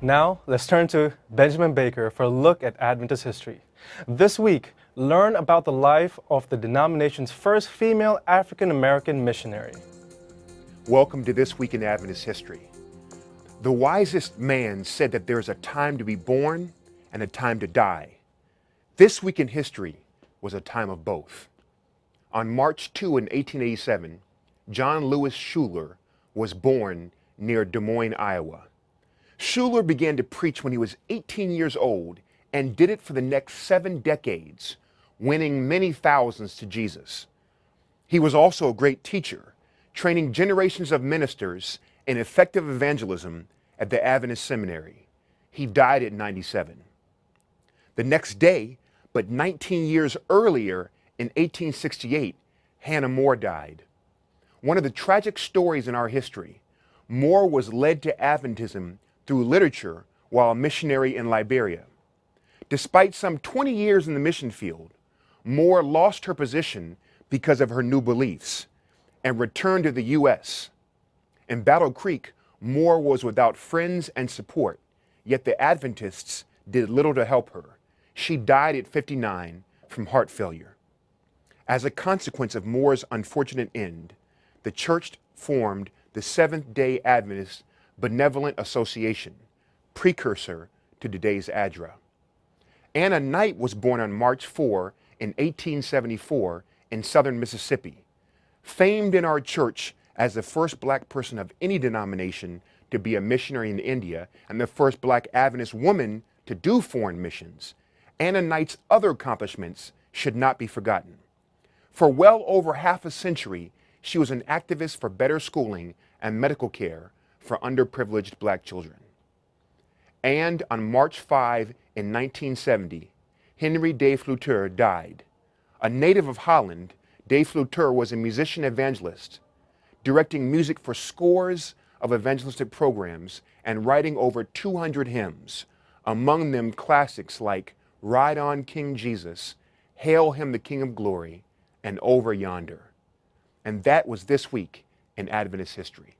Now, let's turn to Benjamin Baker for a look at Adventist history. This week, learn about the life of the denomination's first female African-American missionary. Welcome to This Week in Adventist History. The wisest man said that there is a time to be born and a time to die. This week in history was a time of both. On March 2 in 1887, John Lewis Schuler was born near Des Moines, Iowa. Schuler began to preach when he was 18 years old and did it for the next 7 decades, winning many thousands to Jesus. He was also a great teacher, training generations of ministers in effective evangelism at the Adventist Seminary. He died at 97. The next day, but 19 years earlier, in 1868, Hannah More died. One of the tragic stories in our history, More was led to Adventism through literature while a missionary in Liberia. Despite some 20 years in the mission field, More lost her position because of her new beliefs and returned to the U.S. In Battle Creek, More was without friends and support, yet the Adventists did little to help her. She died at 59 from heart failure. As a consequence of More's unfortunate end, the church formed the Seventh-day Adventist Benevolent Association, precursor to today's ADRA. Anna Knight was born on March 4 in 1874 in southern Mississippi. Famed in our church as the first black person of any denomination to be a missionary in India and the first black Adventist woman to do foreign missions, Anna Knight's other accomplishments should not be forgotten. For well over half a century, she was an activist for better schooling and medical care for underprivileged black children. And on March 5 in 1970, Henry de Flutter died. A native of Holland, de Flutter was a musician evangelist, directing music for scores of evangelistic programs and writing over 200 hymns, among them classics like Ride On King Jesus, Hail Him the King of Glory, and Over Yonder. And that was This Week in Adventist History.